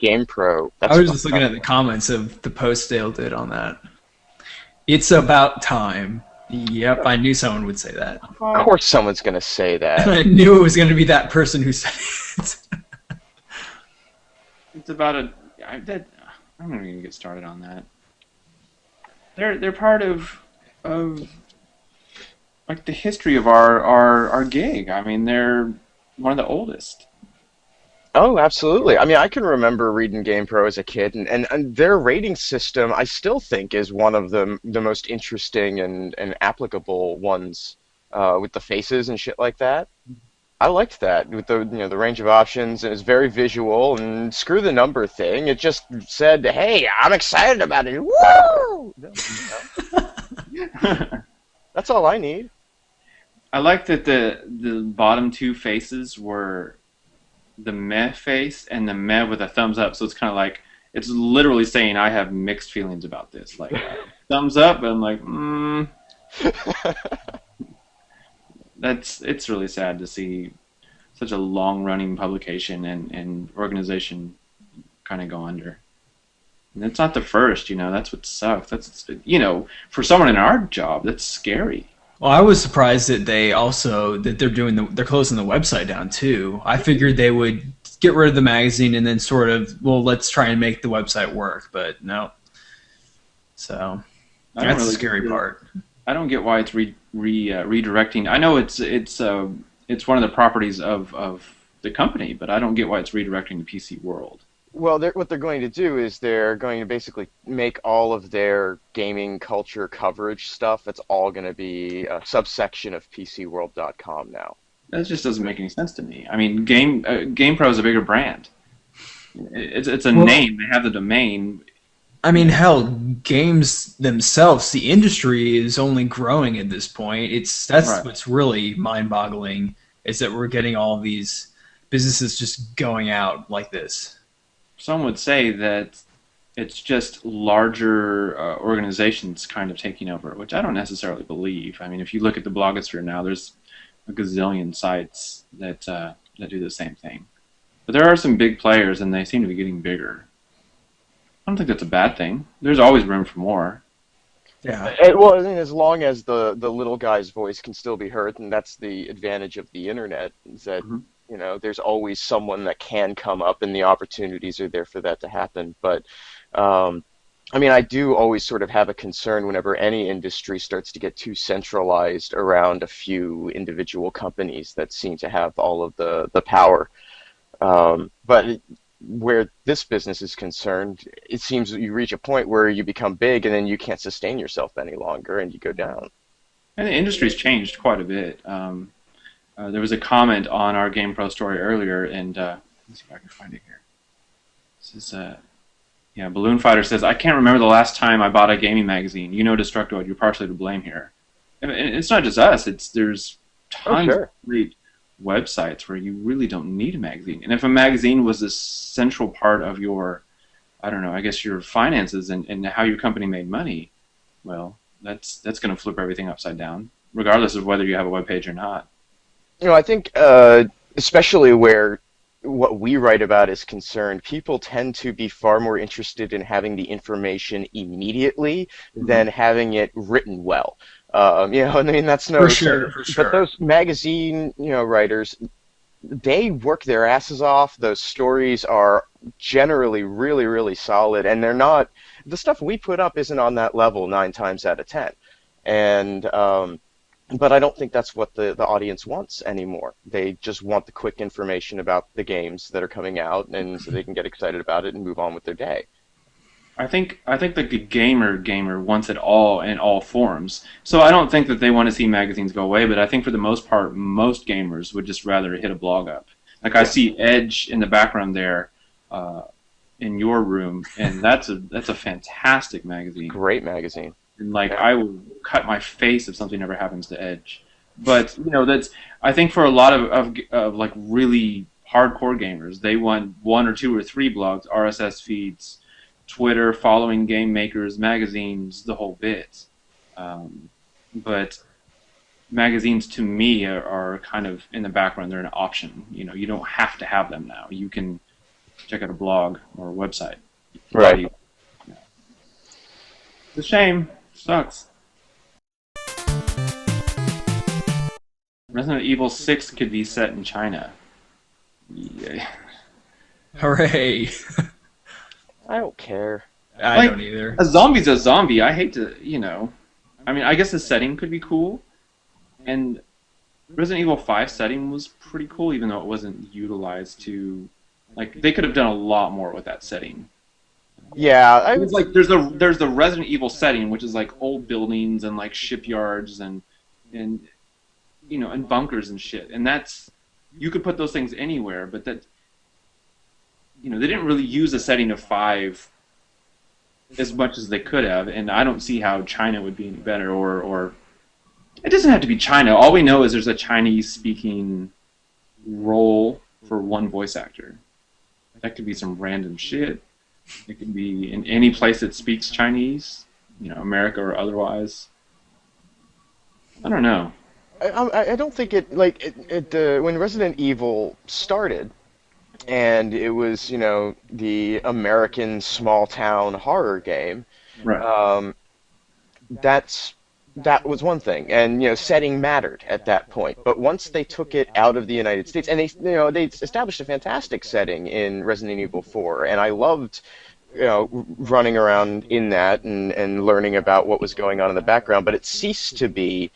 GamePro. I That's was fucked just looking up. at the comments of the post Dale did on that. It's about time. Yep, I knew someone would say that. Of course someone's going to say And that. I knew it was going to be that person who said it. It's about I'm not even gonna get started on that. They're part of like the history of our gig. I mean, they're one of the oldest. Oh, absolutely. I mean, I can remember reading GamePro as a kid, and their rating system, I still think, is one of the most interesting and applicable ones with the faces and shit like that. I liked that with the range of options, and it's very visual. And screw the number thing; it just said, "Hey, I'm excited about it." Woo! That's all I need. I like that the bottom two faces were the meh face and the meh with a thumbs up. So it's kind of like it's literally saying I have mixed feelings about this. Like thumbs up, and I'm like, it's really sad to see such a long running publication and organization kind of go under. And it's not the first, that's what sucks. That's for someone in our job, that's scary. Well, I was surprised that they're closing the website down too. I figured they would get rid of the magazine and then sort of, well, let's try and make the website work, but no. So that's the scary part. I don't get why it's redirecting. I know it's one of the properties of the company, but I don't get why it's redirecting the PC world. Well, what they're going to do is they're going to basically make all of their gaming culture coverage stuff. It's all going to be a subsection of PCWorld.com now. That just doesn't make any sense to me. I mean, GamePro is a bigger brand. It's a name. They have the domain. I mean, hell, games themselves, the industry is only growing at this point. That's right. What's really mind-boggling is that we're getting all of these businesses just going out like this. Some would say that it's just larger organizations kind of taking over, which I don't necessarily believe. I mean, if you look at the blogosphere now, there's a gazillion sites that do the same thing. But there are some big players, and they seem to be getting bigger. I don't think that's a bad thing. There's always room for more. Yeah. Well, I mean, as long as the little guy's voice can still be heard, and that's the advantage of the internet, is that there's always someone that can come up, and the opportunities are there for that to happen. But I mean, I do always sort of have a concern whenever any industry starts to get too centralized around a few individual companies that seem to have all of the power. But where this business is concerned, it seems that you reach a point where you become big and then you can't sustain yourself any longer and you go down. And the industry's changed quite a bit. There was a comment on our GamePro story earlier, and let's see if I can find it here. This is Balloon Fighter says, I can't remember the last time I bought a gaming magazine. Destructoid, you're partially to blame here. And it's not just us. There's tons of great websites where you really don't need a magazine. And if a magazine was a central part of your, your finances and how your company made money, well, that's going to flip everything upside down, regardless of whether you have a web page or not. I think especially where what we write about is concerned, people tend to be far more interested in having the information immediately than having it written well. I mean, that's no... For sure. But those magazine, writers, they work their asses off. Those stories are generally really, really solid, and they're not... The stuff we put up isn't on that level 9 times out of 10. And... But I don't think that's what the audience wants anymore. They just want the quick information about the games that are coming out, and so they can get excited about it and move on with their day. I think that the gamer wants it all in all forms. So I don't think that they want to see magazines go away, but I think for the most part, most gamers would just rather hit a blog up. Like I see Edge in the background there in your room, and that's a fantastic magazine. Great magazine. And I will cut my face if something ever happens to Edge. But I think for a lot of like really hardcore gamers, they want 1 or 2 or 3 blogs, RSS feeds, Twitter, following game makers, magazines, the whole bit. But magazines to me are kind of in the background. They're an option. You don't have to have them now. You can check out a blog or a website. Right. Yeah. It's a shame. Sucks. Resident Evil 6 could be set in China. Yeah. Hooray! I don't care. I don't either. A zombie's a zombie. I hate to, I mean, I guess the setting could be cool. And Resident Evil 5 setting was pretty cool, even though it wasn't utilized to... Like, they could have done a lot more with that setting. Yeah, It's like there's the Resident Evil setting, which is like old buildings and like shipyards and bunkers and shit. And that's, you could put those things anywhere, but that, they didn't really use the setting of 5 as much as they could have, and I don't see how China would be any better, or it doesn't have to be China. All we know is there's a Chinese-speaking role for one voice actor. That could be some random shit. It could be in any place that speaks Chinese, America or otherwise. I don't know. I don't think when Resident Evil started, and it was, the American small-town horror game, Right. That was one thing, and setting mattered at that point. But once they took it out of the United States, and they established a fantastic setting in Resident Evil 4, and I loved running around in that and learning about what was going on in the background. But it ceased to be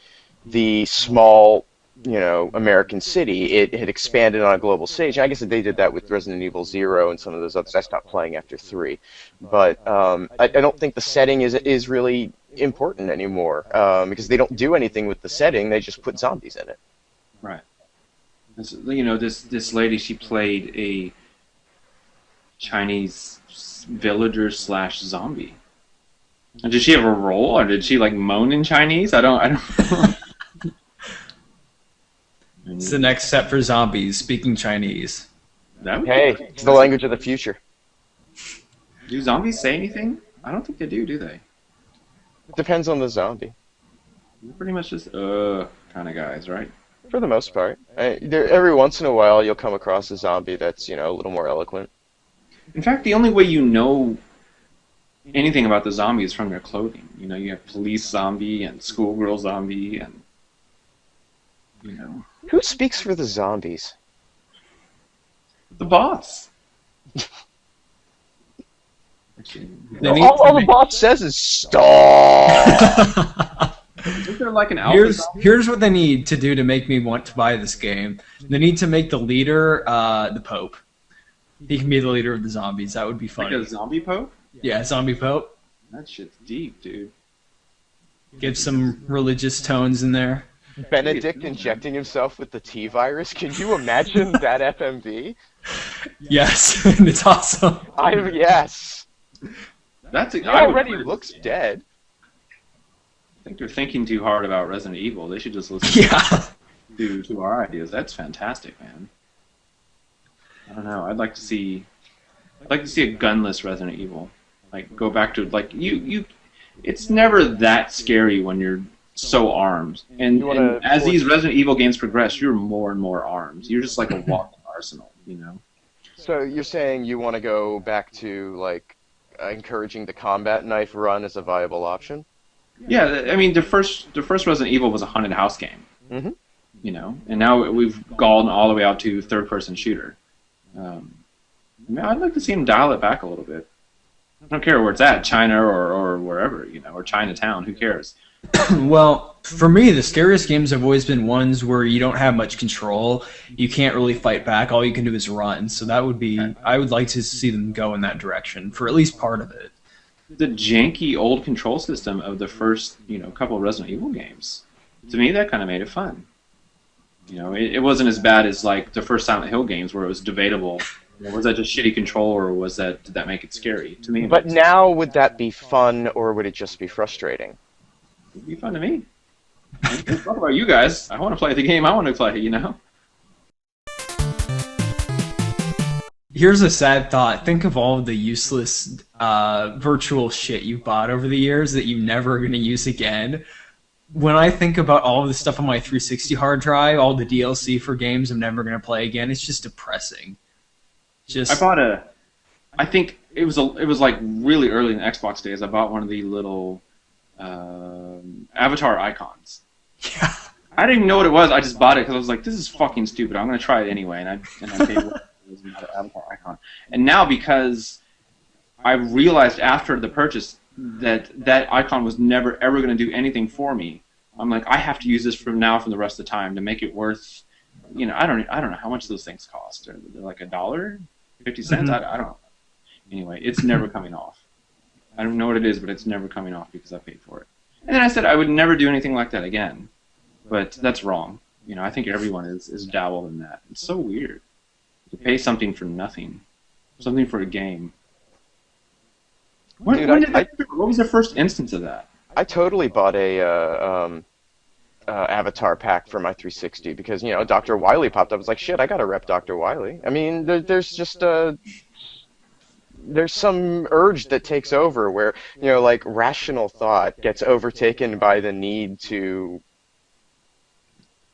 the small American city. It had expanded on a global stage. I guess they did that with Resident Evil 0 and some of those others. I stopped playing after 3, but I don't think the setting is really important anymore, because they don't do anything with the setting. They just put zombies in it. Right. This lady, she played a Chinese villager / zombie. And did she have a role, or did she like moan in Chinese? I don't. It's the next step for zombies, speaking Chinese. Hey, it's the language of the future. Do zombies say anything? I don't think they do they? It depends on the zombie. They're pretty much just kind of guys, right? For the most part. Every once in a while, you'll come across a zombie that's, a little more eloquent. In fact, the only way you know anything about the zombie is from their clothing. You have police zombie and schoolgirl zombie and, Who speaks for the zombies? the boss. All the boss says is stop. Is there like an alpha zombie? Here's what they need to do to make me want to buy this game. They need to make the leader the Pope. He can be the leader of the zombies. That would be funny. Like a zombie pope? Yeah, zombie Pope. That shit's deep, dude. Give some religious tones in there. Benedict injecting himself with the T virus. Can you imagine that FMV? Yes, it's awesome. Yes. He already looks dead. I think they're thinking too hard about Resident Evil. They should just listen to our ideas. That's fantastic, man. I don't know. I'd like to see a gunless Resident Evil. Like, go back to you. It's never that scary when you're so armed. And as these Resident Evil games progress, you're more and more armed. You're just like a walking arsenal, So you're saying you want to go back to encouraging the combat knife run as a viable option? Yeah, I mean the first Resident Evil was a haunted house game. Mm-hmm. And now we've gone all the way out to third-person shooter. I'd like to see him dial it back a little bit. I don't care where it's at, China or wherever, or Chinatown. Who cares? Well, for me, the scariest games have always been ones where you don't have much control. You can't really fight back. All you can do is run. So that would be... I would like to see them go in that direction for at least part of it. The janky old control system of the first, couple of Resident Evil games. To me, that kind of made it fun. It wasn't as bad as like the first Silent Hill games where it was debatable. Was that just shitty control, or did that make it scary? To me, but now would that be fun, or would it just be frustrating? It'd be fun to me. What about you guys? I want to play the game I want to play. Here's a sad thought. Think of all of the useless virtual shit you bought over the years that you're never going to use again. When I think about all of the stuff on my 360 hard drive, all the DLC for games I'm never going to play again, it's just depressing. I bought a I think it was like really early in the Xbox days. I bought one of the little avatar icons. Yeah. I didn't even know what it was. I just bought it because I was like, this is fucking stupid. I'm gonna try it anyway, and I paid what it was another avatar icon. And now because I realized after the purchase that icon was never ever gonna do anything for me. I'm like, I have to use this from the rest of the time to make it worth. I don't know how much those things cost. They're like $1, 50 cents. I don't know. Anyway, it's never coming off. I don't know what it is, but it's never coming off because I paid for it. And then I said I would never do anything like that again. But that's wrong. I think everyone is dabbled in that. It's so weird to pay something for nothing, something for a game. What was the first instance of that? I totally bought a Avatar pack for my 360 because Dr. Wily popped up. I was like, shit, I gotta rep Dr. Wily. I mean, there's just there's some urge that takes over where like rational thought gets overtaken by the need to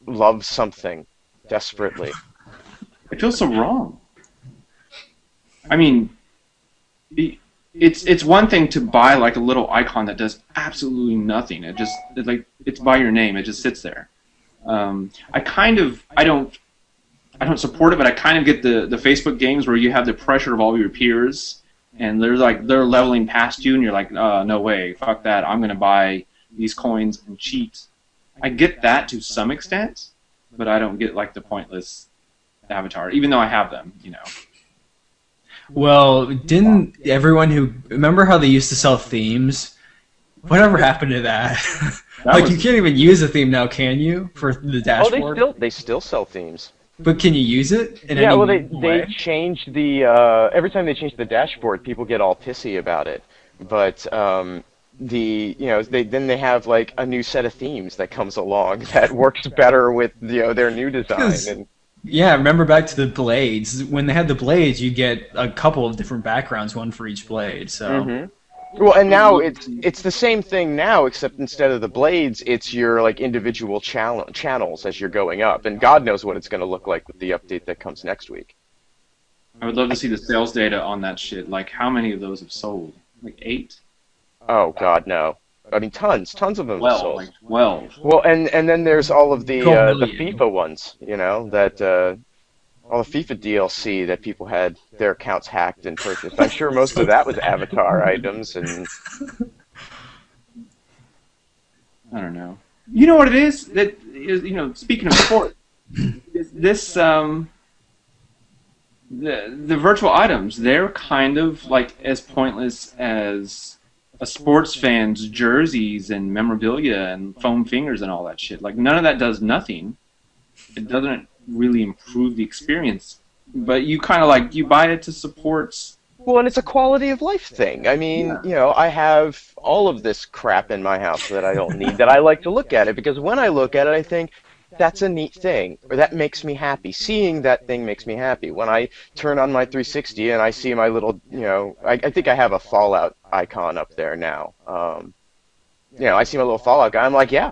love something desperately. It feels so wrong. I mean, it's one thing to buy like a little icon that does absolutely nothing. It's by your name. It just sits there. I don't support it, but I kind of get the Facebook games where you have the pressure of all your peers, and they're leveling past you, and you're like, no way, fuck that. I'm gonna buy these coins and cheat. I get that to some extent, but I don't get like the pointless avatar, even though I have them. Well, didn't everyone remember how they used to sell themes? Whatever happened to that? You can't even use a theme now, can you? For the dashboard? Oh, they still sell themes. But can you use it in any way? They changed the every time they change the dashboard, people get all pissy about it. But they have like a new set of themes that comes along that works better with their new design. Yeah, remember back to the blades. When they had the blades, you get a couple of different backgrounds, one for each blade. So. Mm-hmm. Well, and now it's the same thing now, except instead of the blades, it's your like individual channels as you're going up, and God knows what it's going to look like with the update that comes next week. I would love to see the sales data on that shit. Like, how many of those have sold? Like 8? Oh God, no. I mean, tons of them have sold. Like 12. Well, and then there's all of the FIFA ones, that all the FIFA DLC that people had their accounts hacked and purchased. I'm sure most of that was Avatar items and. I don't know. You know what it is? That is, speaking of sport, this the virtual items, they're kind of like as pointless as a sports fan's jerseys and memorabilia and foam fingers and all that shit. Like, none of that does nothing. It doesn't really improve the experience. But you kind of you buy it to support. Well, and it's a quality of life thing. I mean, I have all of this crap in my house that I don't need that I like to look at it because when I look at it, I think, that's a neat thing, or that makes me happy. Seeing that thing makes me happy. When I turn on my 360 and I see my little, I think I have a Fallout icon up there now. I see my little Fallout guy, I'm like, yeah,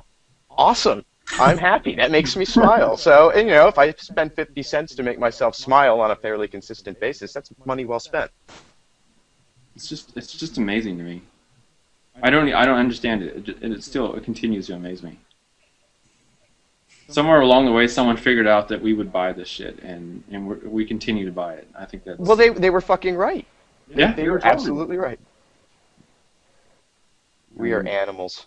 awesome. I'm happy. That makes me smile. So, if I spend 50 cents to make myself smile on a fairly consistent basis, that's money well spent. It's just amazing to me. I don't understand it. It continues to amaze me. Somewhere along the way, someone figured out that we would buy this shit, and we continue to buy it. I think that's... Well, they were fucking right. Yeah, they were absolutely right. We are animals.